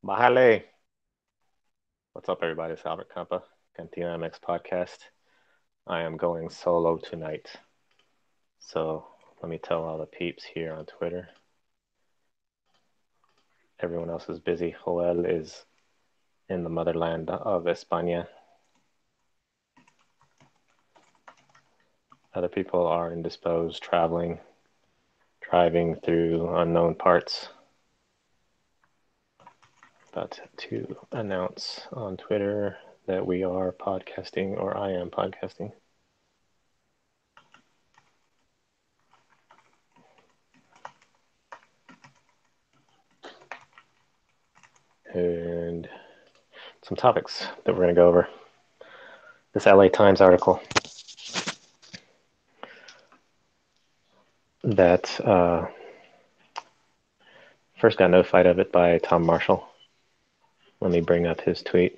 Mahale. What's up, everybody? It's Albert Campa, CantinaMX podcast. I am going solo tonight. So let me tell all the peeps here on Twitter. Everyone else is busy. Joel is in the motherland of España. Other people are indisposed, traveling, driving through unknown parts. About to announce on Twitter that we are podcasting, or I am podcasting. And some topics that we're going to go over. This LA Times article that first got notified of it by Tom Marshall. Let me bring up his tweet.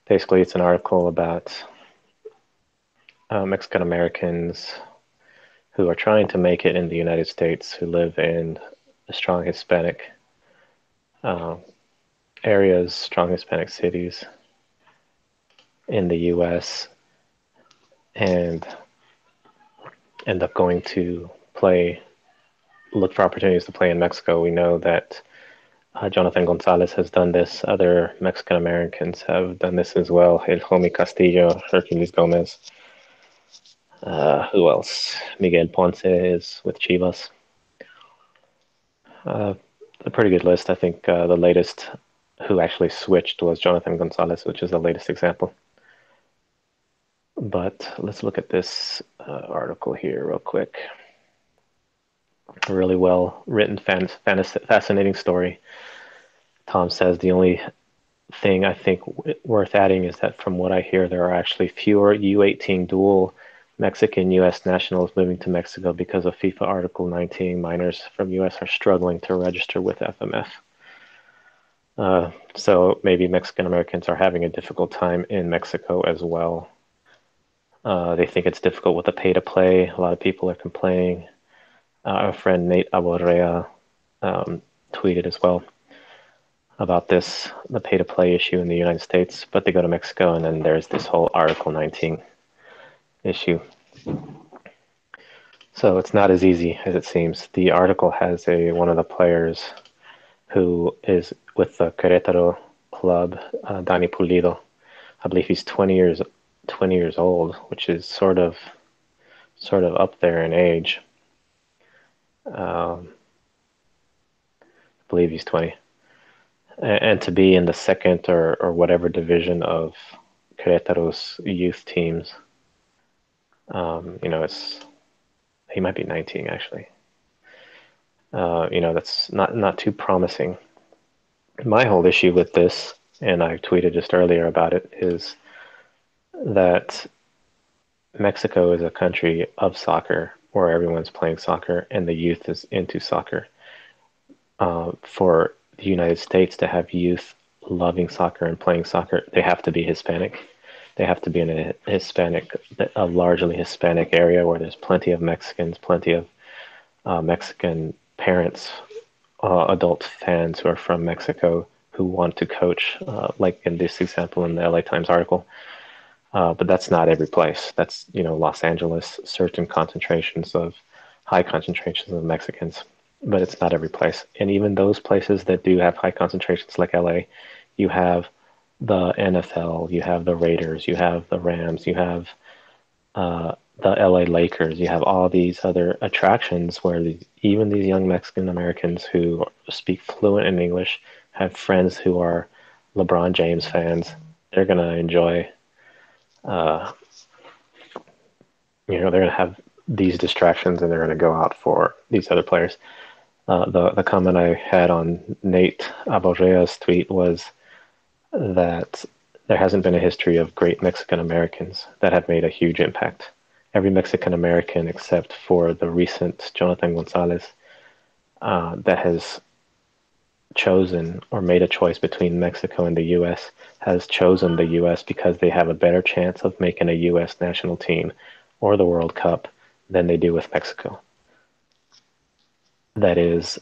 Basically, it's an article about Mexican Americans who are trying to make it in the United States, who live in strong Hispanic areas, strong Hispanic cities in the U.S., and end up going to look for opportunities to play in Mexico. We know that Jonathan Gonzalez has done this. Other Mexican Americans have done this as well. El Homie Castillo, Hercules Gomez. Who else? Miguel Ponce is with Chivas. A pretty good list. I think the latest who actually switched was Jonathan Gonzalez, which is the latest example. But let's look at this article here real quick. A really well written, fascinating story. Tom says the only thing I think worth adding is that from what I hear, there are actually fewer U18 dual Mexican U.S. nationals moving to Mexico because of FIFA Article 19. Minors from U.S. are struggling to register with FMF. So maybe Mexican Americans are having a difficult time in Mexico as well. They think it's difficult with the pay-to-play. A lot of people are complaining. Our friend Nate Aborrea tweeted as well about the pay-to-play issue in the United States, but they go to Mexico, and then there's this whole Article 19 issue. So it's not as easy as it seems. The article has one of the players who is with the Querétaro club, Dani Pulido. I believe he's 20 years old, which is sort of up there in age. I believe he's 20. And to be in the second or whatever division of Querétaro's youth teams, he might be 19 actually. That's not too promising. My whole issue with this, and I tweeted just earlier about it, is that Mexico is a country of soccer where everyone's playing soccer and the youth is into soccer. For the United States to have youth loving soccer and playing soccer, they have to be Hispanic. They have to be in a largely Hispanic area where there's plenty of Mexicans, plenty of Mexican parents, adult fans who are from Mexico who want to coach, like in this example in the LA Times article. But that's not every place. That's, Los Angeles, certain high concentrations of Mexicans, but it's not every place. And even those places that do have high concentrations like LA, you have the NFL, you have the Raiders, you have the Rams, you have the LA Lakers, you have all these other attractions where even these young Mexican Americans who speak fluent in English have friends who are LeBron James fans. They're going to enjoy, they're going to have these distractions and they're going to go out for these other players. The comment I had on Nate Aborrea's tweet was that there hasn't been a history of great Mexican Americans that have made a huge impact. Every Mexican American, except for the recent Jonathan Gonzalez, that has chosen or made a choice between Mexico and the U.S., has chosen the U.S. because they have a better chance of making a U.S. national team or the World Cup than they do with Mexico. that is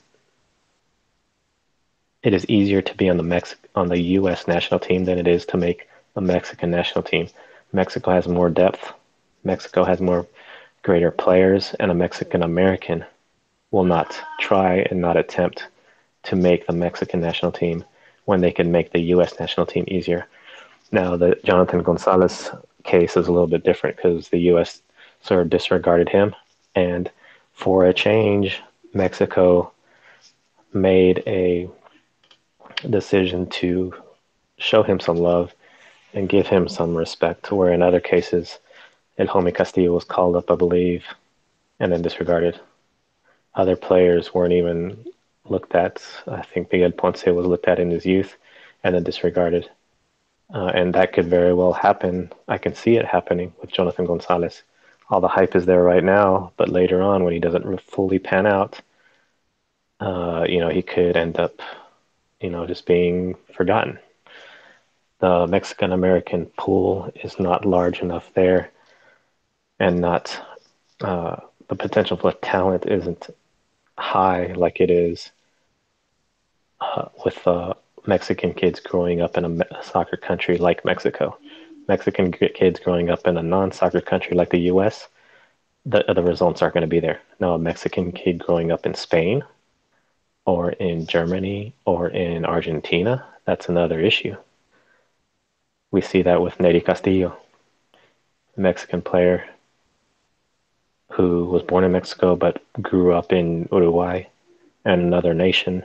it is easier to be on the U.S. national team than it is to make a Mexican national team. Mexico has more depth. Mexico has more greater players, and a Mexican American will not try and not attempt to make the Mexican national team when they can make the U.S. national team easier. Now, the Jonathan Gonzalez case is a little bit different because the U.S. sort of disregarded him, and for a change, Mexico made a decision to show him some love and give him some respect, where in other cases, El Homie Castillo was called up, I believe, and then disregarded. Other players weren't even looked at. I think Miguel Ponce was looked at in his youth and then disregarded. And that could very well happen. I can see it happening with Jonathan Gonzalez. All the hype is there right now, but later on, when he doesn't fully pan out, he could end up, just being forgotten. The Mexican American pool is not large enough there, and not the potential for talent isn't high like it is with Mexican kids growing up in a soccer country like Mexico. Mexican kids growing up in a non-soccer country like the U.S., the results aren't going to be there. Now, a Mexican kid growing up in Spain or in Germany or in Argentina, that's another issue. We see that with Neri Castillo, a Mexican player who was born in Mexico but grew up in Uruguay and another nation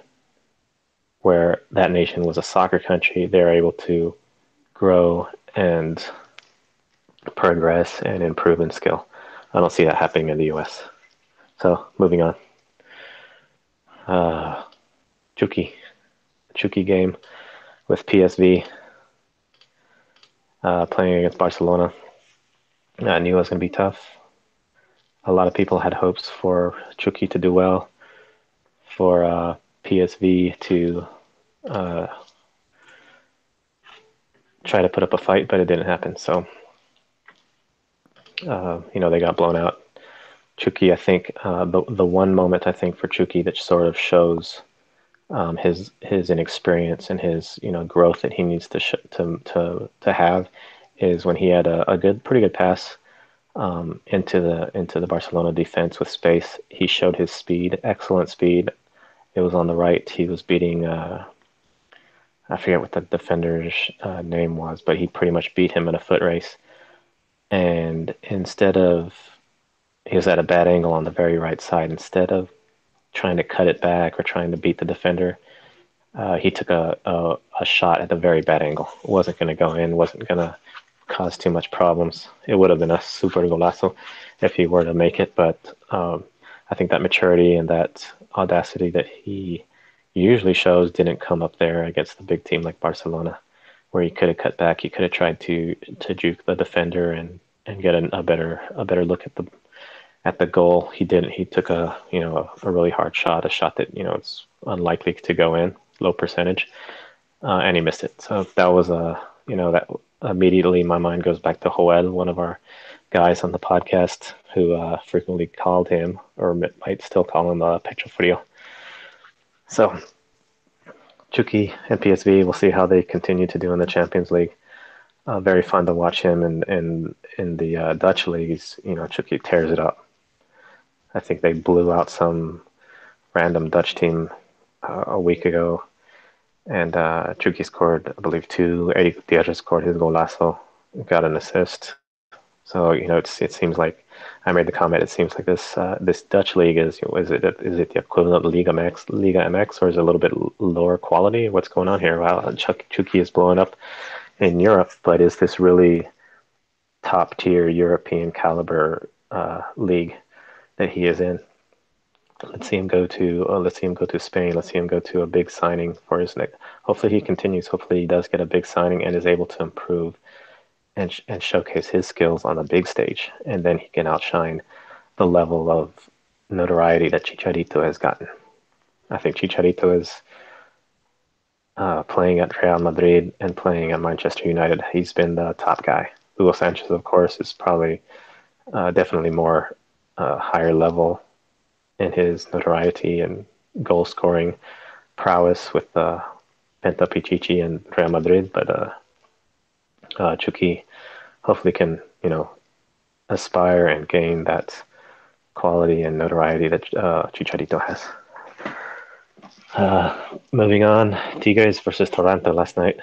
where that nation was a soccer country. They're able to grow and progress and improve in skill. I don't see that happening in the U.S. So moving on. Chucky. Chucky game with PSV playing against Barcelona. I knew it was going to be tough. A lot of people had hopes for Chucky to do well, for PSV to try to put up a fight, but it didn't happen. So, they got blown out. Chucky, I think the one moment I think for Chucky that sort of shows his inexperience and his growth that he needs to have is when he had a pretty good pass into the Barcelona defense with space. He showed his speed, excellent speed. It was on the right. He was beating I forget what the defender's name was, but he pretty much beat him in a foot race. And instead of he was at a bad angle on the very right side. Instead of trying to cut it back or trying to beat the defender, he took a shot at a very bad angle. It wasn't going to go in, wasn't going to cause too much problems. It would have been a super golazo if he were to make it, but I think that maturity and that audacity that he usually shows didn't come up there against the big team like Barcelona, where he could have cut back. He could have tried to juke the defender and get a better look at the goal. He didn't. He took a really hard shot, a shot that it's unlikely to go in, low percentage, and he missed it. So that was that immediately my mind goes back to Joel, one of our guys on the podcast, who frequently called him, or might still call him, Pecho Frio. So Chucky and PSV, we'll see how they continue to do in the Champions League. Very fun to watch him in the Dutch leagues. Chucky tears it up. I think they blew out some random Dutch team a week ago, and Chucky scored, I believe, two. Eddie Gutierrez scored his golazo, got an assist. So it seems like I made the comment. It seems like this Dutch league is it the equivalent of Liga MX, or is it a little bit lower quality? What's going on here? Wow, Chucky is blowing up in Europe, but is this really top tier European caliber league that he is in? Let's see him go to Spain. Let's see him go to a big signing for his next. Hopefully he continues. Hopefully he does get a big signing and is able to improve and showcase his skills on the big stage, and then he can outshine the level of notoriety that Chicharito has gotten. I think Chicharito is playing at Real Madrid and playing at Manchester United. He's been the top guy. Hugo Sanchez, of course, is probably definitely more higher level in his notoriety and goal scoring prowess with Penta Pichichi and Real Madrid, but Chucky hopefully can aspire and gain that quality and notoriety that Chicharito has. Moving on, Tigres versus Toronto last night.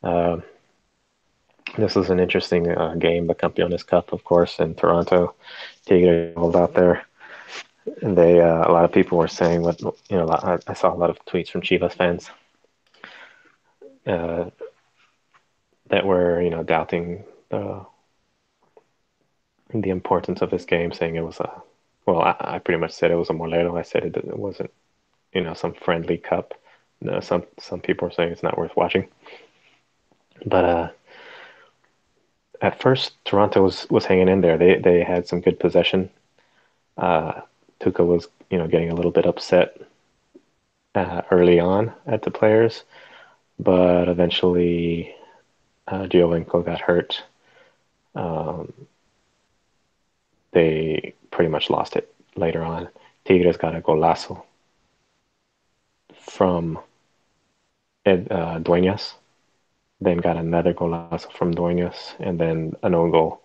Uh, this was an interesting game, the Campeones Cup, of course, in Toronto. Tigres rolled out there, and they a lot of people were saying what I saw a lot of tweets from Chivas fans uh, that were doubting the importance of this game, saying it was a well, I pretty much said it was a molero. I said it wasn't some friendly cup. No, some people are saying it's not worth watching, but at first Toronto was hanging in there. They had some good possession. Uh, Tuca was getting a little bit upset early on at the players, but eventually Giovinco got hurt. Um, they pretty much lost it later on. Tigres got a golazo from Dueñas, then got another golazo from Dueñas, and then an own goal,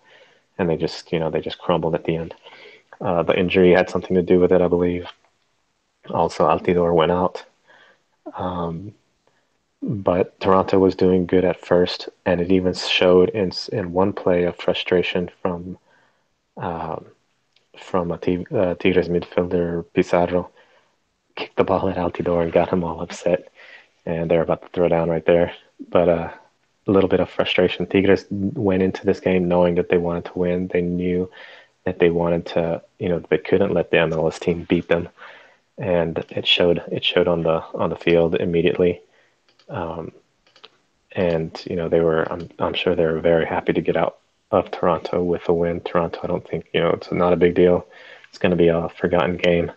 and they just crumbled at the end. The injury had something to do with it, I believe. Also, Altidore went out. But Toronto was doing good at first, and it even showed in one play of frustration from Tigres midfielder Pizarro. Kicked the ball at Altidore and got him all upset, and they're about to throw down right there. But a little bit of frustration. Tigres went into this game knowing that they wanted to win. They knew that they wanted to, they couldn't let the MLS team beat them, and it showed. It showed on the field immediately. And they were. I'm sure they were very happy to get out of Toronto with a win. Toronto, I don't think it's not a big deal. It's going to be a forgotten game,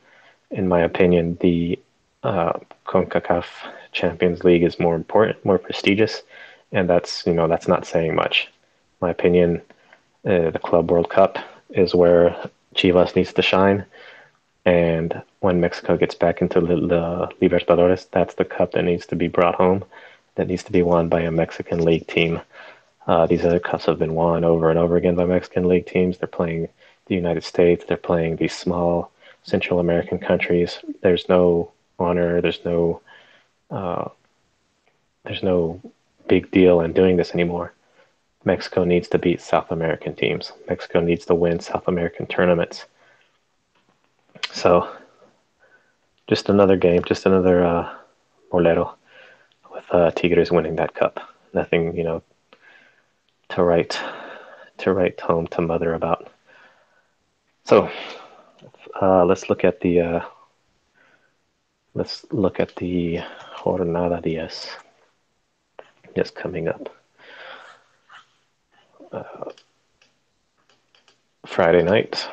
in my opinion. The CONCACAF Champions League is more important, more prestigious, and that's not saying much. In my opinion, the Club World Cup is where Chivas needs to shine. And when Mexico gets back into the Libertadores, that's the cup that needs to be brought home, that needs to be won by a Mexican league team. These other cups have been won over and over again by Mexican league teams. They're playing the United States. They're playing these small Central American countries. There's no honor. There's no big deal in doing this anymore. Mexico needs to beat South American teams. Mexico needs to win South American tournaments. So just another game, just another Molero with Tigres winning that cup. Nothing, to write home to mother about. So let's look at the Jornada 10 just coming up. Friday night,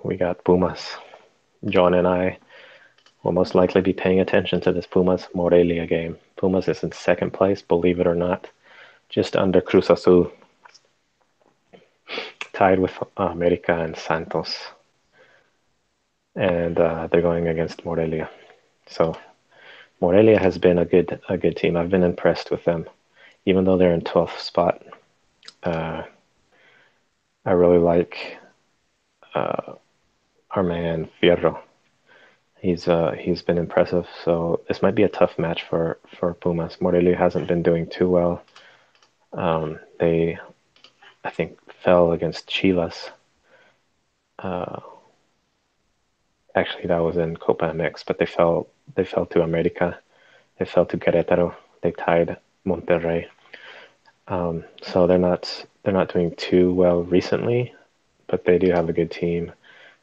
we got Pumas. John and I will most likely be paying attention to this Pumas Morelia game. Pumas is in second place, believe it or not, just under Cruz Azul, tied with America and Santos, and they're going against Morelia. So Morelia has been a good team. I've been impressed with them, even though they're in 12th spot. I really like our man Fierro. He's been impressive. So this might be a tough match for Pumas. Morelia hasn't been doing too well. They, I think, fell against Chivas. Actually, that was in Copa MX, but they fell to America. They fell to Querétaro. They tied Monterrey. So they're not doing too well recently, but they do have a good team,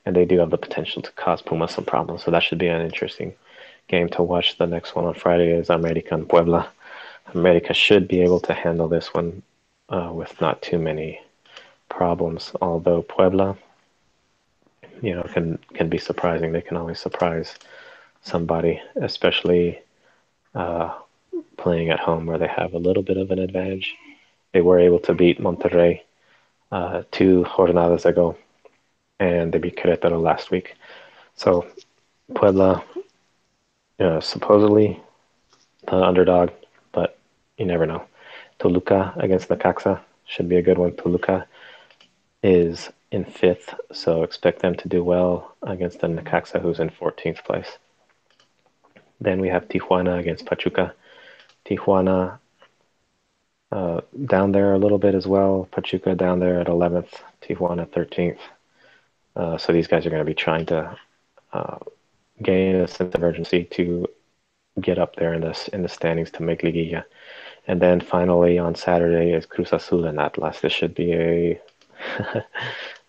and they do have the potential to cause Pumas some problems. So that should be an interesting game to watch. The next one on Friday is America and Puebla. America should be able to handle this one with not too many problems. Although Puebla, can be surprising. They can always surprise somebody, especially playing at home where they have a little bit of an advantage. They were able to beat Monterrey 2 jornadas ago, and they beat Querétaro last week. So Puebla, supposedly the underdog, but you never know. Toluca against Necaxa should be a good one. Toluca is in fifth, so expect them to do well against the Necaxa, who's in 14th place. Then we have Tijuana against Pachuca. Tijuana down there a little bit as well. Pachuca down there at 11th. Tijuana 13th. So these guys are going to be trying to gain a sense of urgency to get up there in the standings to make Liguilla. And then finally on Saturday is Cruz Azul and Atlas. This should be a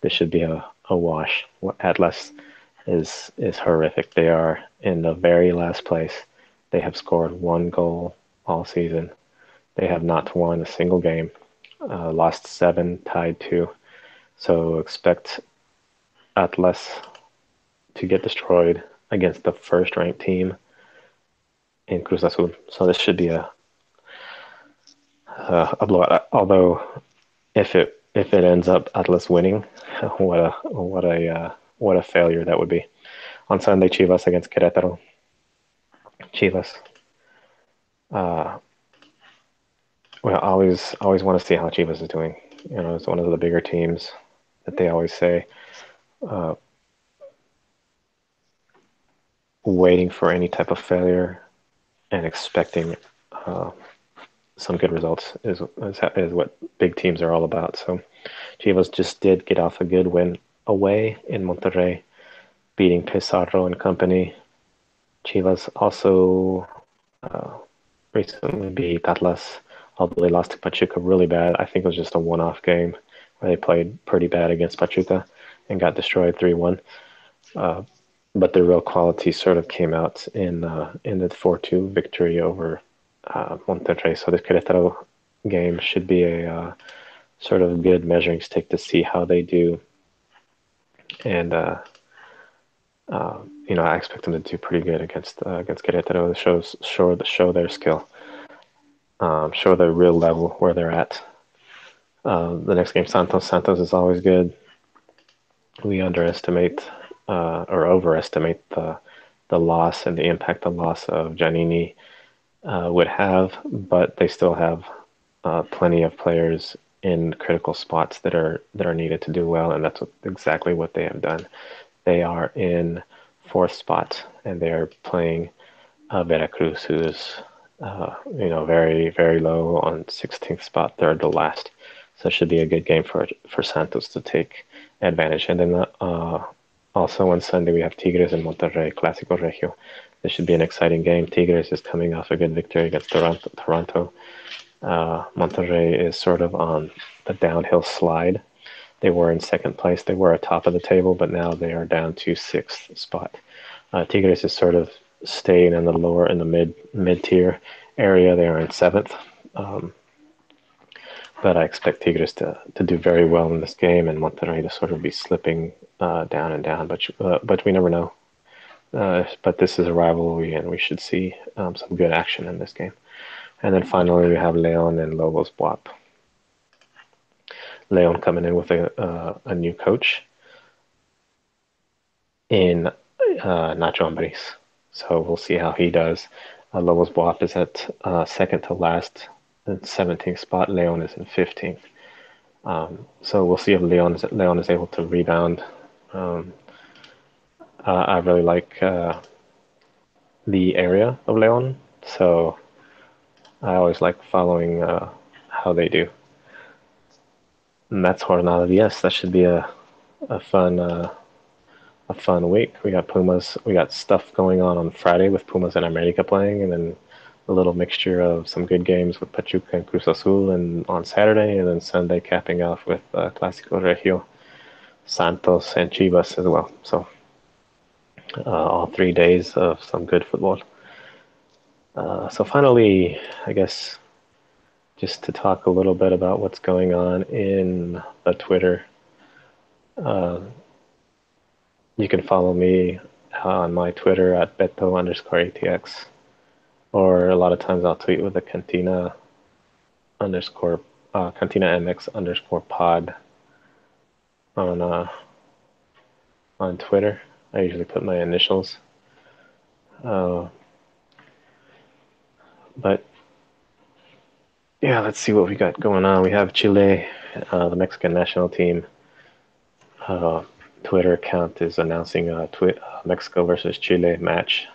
this should be a wash. Atlas is horrific. They are in the very last place. They have scored one goal all season. They have not won a single game. Lost 7, tied 2. So expect Atlas to get destroyed against the first-ranked team in Cruz Azul. So this should be a blowout. Although if it ends up Atlas winning, what a failure that would be. On Sunday, Chivas against Querétaro. Chivas. Well, I always want to see how Chivas is doing. It's one of the bigger teams that they always say. Waiting for any type of failure and expecting some good results is what big teams are all about. So Chivas just did get off a good win away in Monterrey, beating Pizarro and company. Chivas also recently beat Atlas, although they lost to Pachuca really bad. I think it was just a one-off game where they played pretty bad against Pachuca and got destroyed 3-1. But the real quality sort of came out in the 4-2 victory over Monterrey. So this Querétaro game should be a sort of good measuring stick to see how they do. And I expect them to do pretty good against Querétaro. Show their skill, show their real level where they're at. The next game, Santos is always good. We underestimate or overestimate the loss and the impact the loss of Giannini would have, but they still have plenty of players in critical spots that are needed to do well, and that's exactly what they have done. They are in fourth spot, and they are playing Veracruz, who's very very low on 16th spot, third to last. So it should be a good game for Santos to take advantage. And then also on Sunday we have Tigres and Monterrey, Clásico Regio. This should be an exciting game. Tigres is coming off a good victory against Toronto. Monterrey is sort of on the downhill slide. They were in second place. They were atop of the table, but now they are down to sixth spot. Tigres is sort of staying in the mid tier area. They are in seventh. But I expect Tigres to do very well in this game, and Monterrey to sort of be slipping down and down. But we never know. But this is a rivalry, and we should see some good action in this game. And then finally, we have Leon and Lobos Buap. Leon coming in with a new coach in Nacho Ambriz. So we'll see how he does. Lobos Buap is at second to last, 17th spot. Leon is in 15th. So we'll see if Leon is able to rebound. I really like the area of Leon, so I always like following how they do. And that's Jornada 10. That should be a fun week. We got Pumas. We got stuff going on Friday with Pumas and America playing, and then a little mixture of some good games with Pachuca and Cruz Azul, and on Saturday, and then Sunday capping off with Clásico Regio, Santos, and Chivas as well. So all 3 days of some good football. So finally, I guess just to talk a little bit about what's going on in the Twitter. You can follow me on my Twitter at Beto_ATX, or a lot of times I'll tweet with the CantinaMX_pod on Twitter. I usually put my initials. Uh, but yeah, let's see what we got going on. We have Chile, the Mexican national team. Uh, Twitter account is announcing a Mexico versus Chile match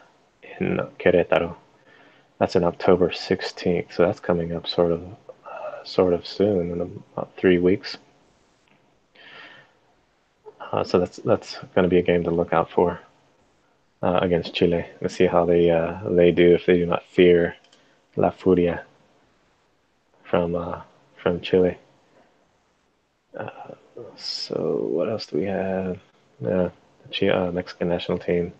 in Querétaro. That's in October 16th, so that's coming up sort of soon in about 3 weeks. So that's going to be a game to look out for against Chile. Let's see how they do if they do not fear La Furia from Chile. So what else do we have? Yeah, the Mexican national team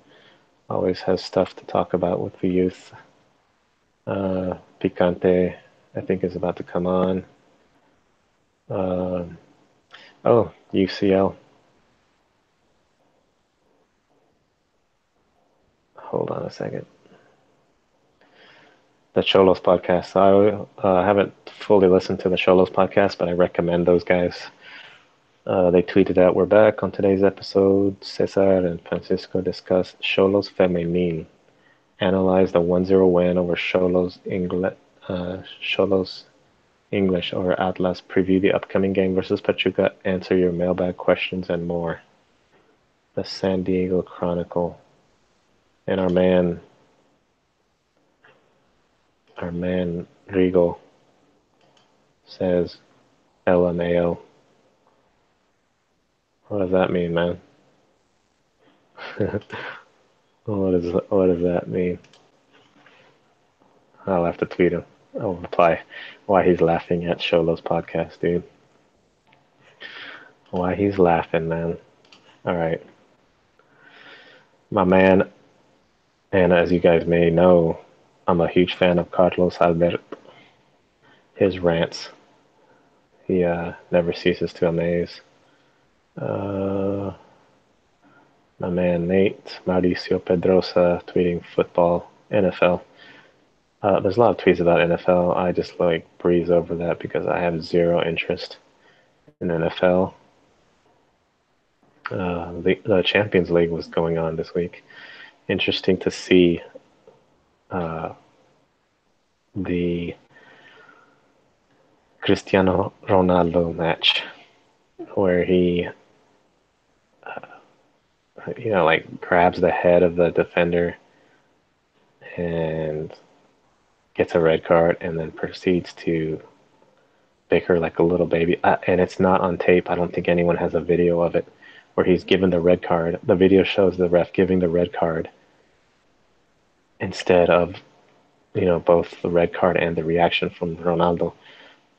always has stuff to talk about with the youth. Picante, I think, is about to come on. Uh, oh, UCL. Hold on a second. The Cholos podcast. I haven't fully listened to the Cholos podcast, but I recommend those guys. They tweeted out, "We're back on today's episode. Cesar and Francisco discuss Cholos Femenil, analyze the 1-0 win over Cholos English or Atlas, preview the upcoming game versus Pachuca, answer your mailbag questions, and more." The San Diego Chronicle. And our man Rigo says LMAO. What does that mean, man? What does that mean? I'll have to tweet him. I'll reply why he's laughing at Sholo's podcast, dude. Why he's laughing, man. All right. My man, and as you guys may know, I'm a huge fan of Carlos Albert. His rants, he never ceases to amaze. Uh, my man Nate, Mauricio Pedrosa, tweeting football, NFL. There's a lot of tweets about NFL. I just like breeze over that because I have zero interest in NFL. The Champions League was going on this week. Interesting to see uh, the Cristiano Ronaldo match where he, like grabs the head of the defender and gets a red card and then proceeds to bicker like a little baby. And it's not on tape. I don't think anyone has a video of it where he's given the red card. The video shows the ref giving the red card instead of, both the red card and the reaction from Ronaldo.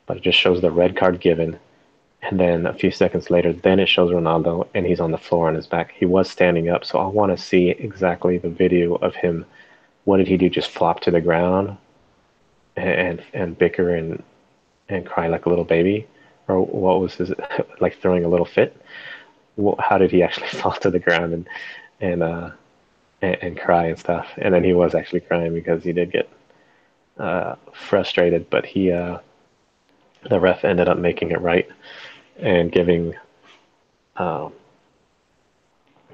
But it just shows the red card given. And then a few seconds later, then it shows Ronaldo and he's on the floor on his back. He was standing up. So I want to see exactly the video of him. What did he do? Just flop to the ground and bicker and cry like a little baby? Or what was his, like throwing a little fit? How did he actually fall to the ground and and cry and stuff? And then he was actually crying because he did get frustrated, but the ref ended up making it right and uh,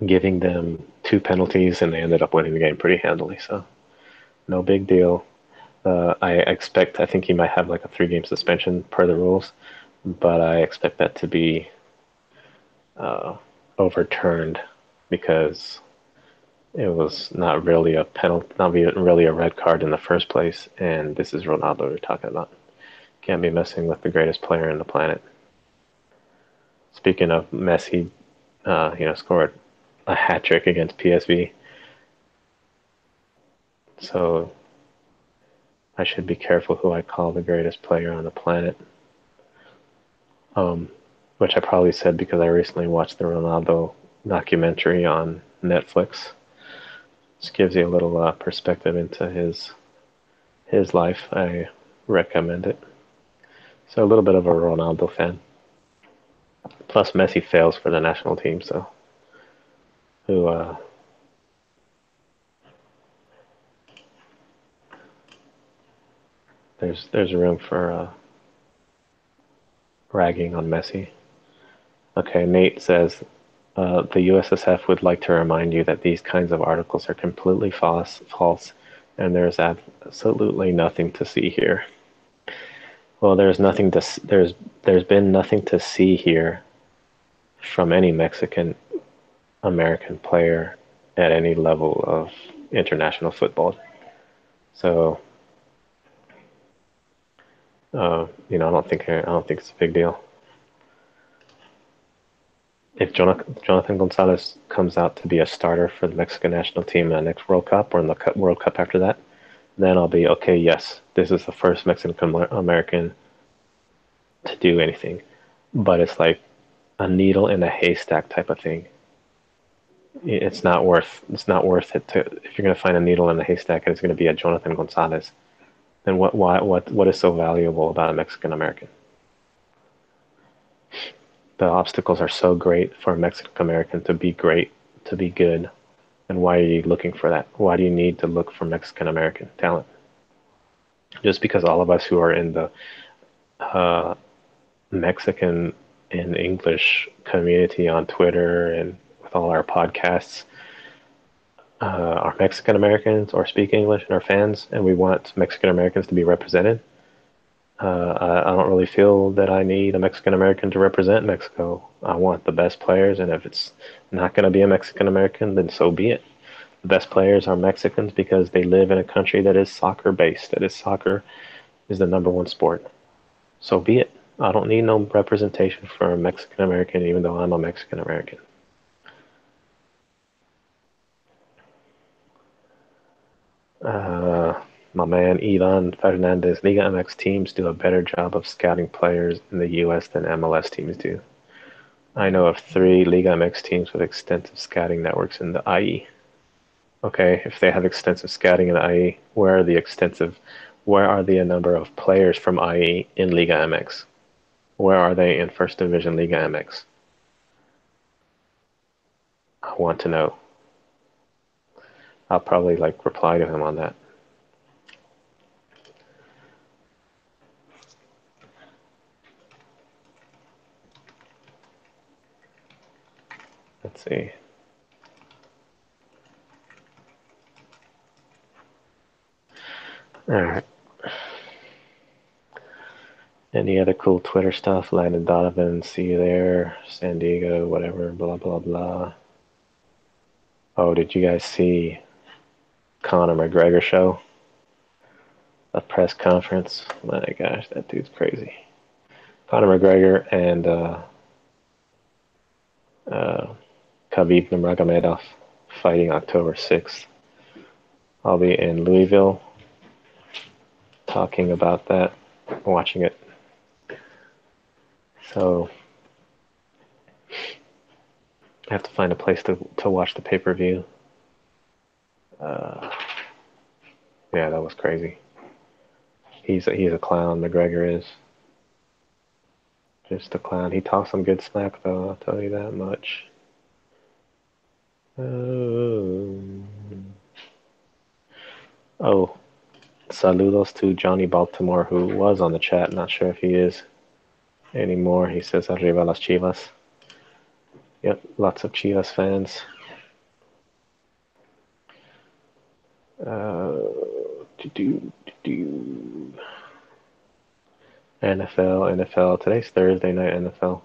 giving them two penalties, and they ended up winning the game pretty handily. So no big deal. I think he might have like a 3-game suspension per the rules, but I expect that to be overturned because it was not really a penalty, not really a red card in the first place. And this is Ronaldo we're talking about. Can't be messing with the greatest player on the planet. Speaking of Messi, scored a hat trick against PSV. So I should be careful who I call the greatest player on the planet. Which I probably said because I recently watched the Ronaldo documentary on Netflix. Just gives you a little perspective into his life. I recommend it. So a little bit of a Ronaldo fan. Plus Messi fails for the national team, so who there's room for ragging on Messi. Okay, Nate says The USSF would like to remind you that these kinds of articles are completely false, and there's absolutely nothing to see here. Well, there's been nothing to see here from any Mexican American player at any level of international football. So, I don't think it's a big deal. If Jonathan Gonzalez comes out to be a starter for the Mexican national team in the next World Cup or in the World Cup after that, then I'll be okay. Yes, this is the first Mexican American to do anything. But it's like a needle in a haystack type of thing. It's not worth it to, if you're going to find a needle in a haystack and it's going to be a Jonathan Gonzalez. Then what is so valuable about a Mexican American? The obstacles are so great for a Mexican American to be great, to be good. And why are you looking for that? Why do you need to look for Mexican American talent? Just because all of us who are in the uh, Mexican and English community on Twitter and with all our podcasts are Mexican Americans or speak English and are fans, and we want Mexican Americans to be represented. I don't really feel that I need a Mexican American to represent Mexico. I want the best players, and if it's not going to be a Mexican American, then so be it. The best players are Mexicans because they live in a country that is soccer based, that is soccer is the number one sport. So be it. I don't need no representation for a Mexican American, even though I'm a Mexican American. Uh, my man Ivan Fernandez, Liga MX teams do a better job of scouting players in the US than MLS teams do. I know of 3 Liga MX teams with extensive scouting networks in the IE. Okay, if they have extensive scouting in the IE, where are the number of players from IE in Liga MX? Where are they in First Division Liga MX? I want to know. I'll probably reply to him on that. Let's see. All right. Any other cool Twitter stuff? Landon Donovan, see you there. San Diego, whatever, blah, blah, blah. Oh, did you guys see Conor McGregor show? A press conference? My gosh, that dude's crazy. Conor McGregor and uh, Khabib Nurmagomedov fighting October 6th. I'll be in Louisville talking about that, watching it. So I have to find a place to watch the pay-per-view. Yeah, that was crazy. He's a clown. McGregor is just a clown. He talks some good smack though. I'll tell you that much. Oh, saludos to Johnny Baltimore, who was on the chat. Not sure if he is anymore. He says arriba las Chivas. Yep, lots of Chivas fans. NFL. Today's Thursday night NFL.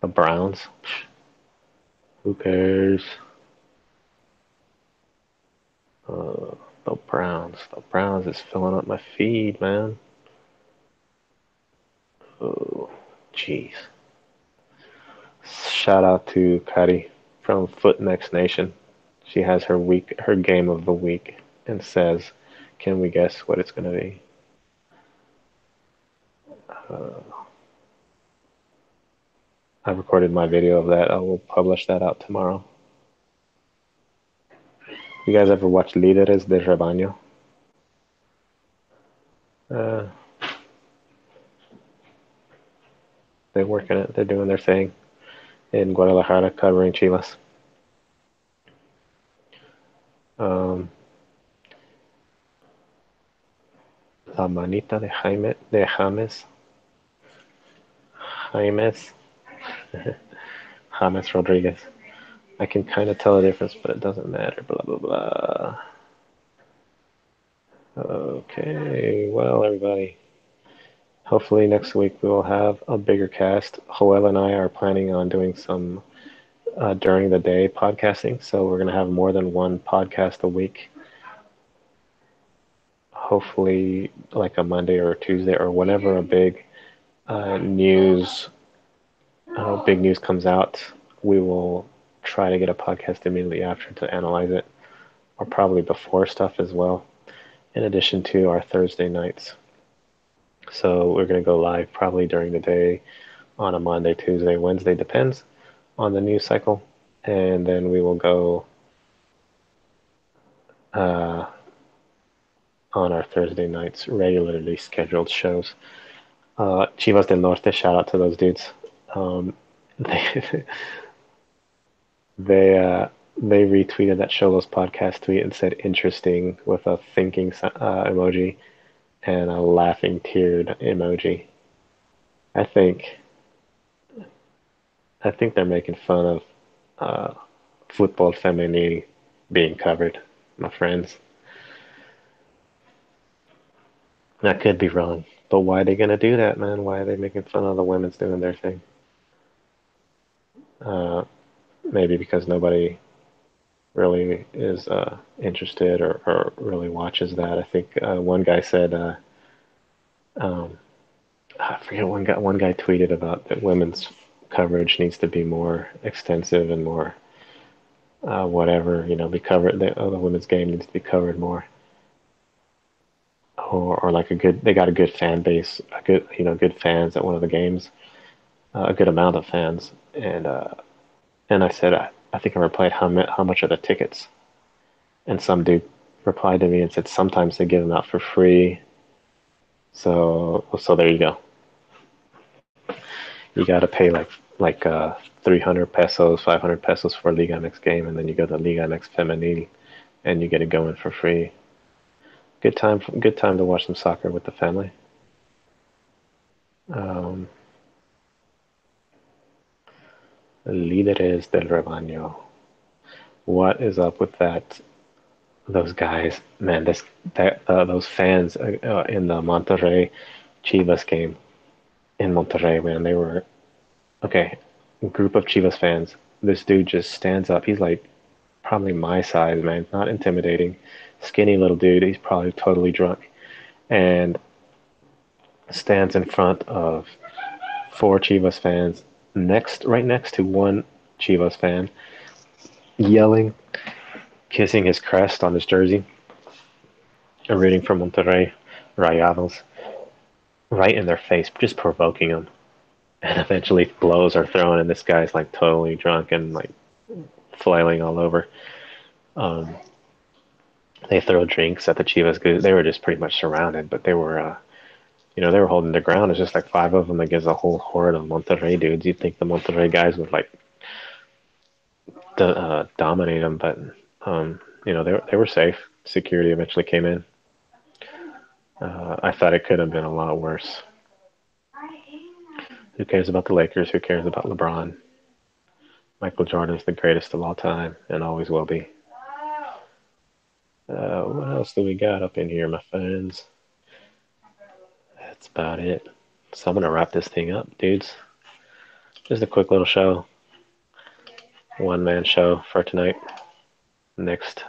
The Browns. Who cares? The Browns. The Browns is filling up my feed, man. Oh, jeez. Shout out to Patty from Foot Next Nation. She has her game of the week, and says, "Can we guess what it's gonna be?" I recorded my video of that. I will publish that out tomorrow. You guys ever watch Líderes de Rebaño? Uh, they're working it. They're doing their thing in Guadalajara, covering Chivas. Um, La manita de James Rodriguez. I can kind of tell the difference, but it doesn't matter. Blah, blah, blah. Okay, well, everybody. Hopefully next week we will have a bigger cast. Joel and I are planning on doing some during the day podcasting, so we're going to have more than one podcast a week. Hopefully, like a Monday or a Tuesday or whenever a uh, news big news comes out, we will try to get a podcast immediately after to analyze it, or probably before stuff as well, in addition to our Thursday nights. So we're going to go live probably during the day on a Monday, Tuesday, Wednesday, depends on the news cycle. And then we will go uh, on our Thursday nights, regularly scheduled shows. Chivas del Norte, shout out to those dudes. Um, they, they, uh, they retweeted that Sholos podcast tweet and said interesting with a thinking emoji and a laughing teared emoji. I think I think they're making fun of uh, football femenil being covered, my friends. I could be wrong, but why are they gonna do that, man? Why are they making fun of the women's doing their thing? Uh, Maybe because nobody really is interested or really watches that. I think one guy said, um, I forget one guy tweeted about that women's coverage needs to be more extensive and more whatever, be covered. The women's game needs to be covered more, or like they got a good fan base, a good good fans at one of the games, a good amount of fans, and I said I think I replied how much are the tickets, and some dude replied to me and said sometimes they give them out for free. So there you go. You got to pay like 300 pesos, 500 pesos for a Liga MX game, and then you go to Liga MX Femenil, and you get it going for free. Good time to watch some soccer with the family. Um, Líderes del rebaño. What is up with that? Those guys, man. Those fans in the Monterrey Chivas game in Monterrey, man. They were okay. A group of Chivas fans. This dude just stands up. He's like probably my size, man. Not intimidating. Skinny little dude. He's probably totally drunk, and stands in front of four Chivas fans, right next to one Chivas fan, yelling, kissing his crest on his jersey, and rooting for Monterrey Rayados, right in their face, just provoking them. And eventually blows are thrown, and this guy's like totally drunk and like flailing all over. Um, they throw drinks at the Chivas. They were just pretty much surrounded, but they were holding their ground. It's just like five of them against a whole horde of Monterrey dudes. You'd think the Monterrey guys would like dominate them, but they were safe. Security eventually came in. I thought it could have been a lot worse. Who cares about the Lakers? Who cares about LeBron? Michael Jordan's the greatest of all time and always will be. What else do we got up in here, my friends? That's about it. So I'm gonna wrap this thing up, dudes. Just a quick little show, one man show for tonight. Next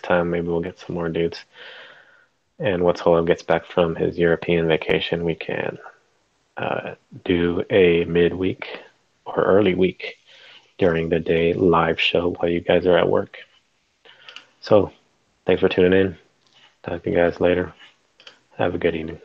time maybe we'll get some more dudes. And once Joel gets back from his European vacation, we can do a midweek or early week during the day live show while you guys are at work. So thanks for tuning in. Talk to you guys later. Have a good evening.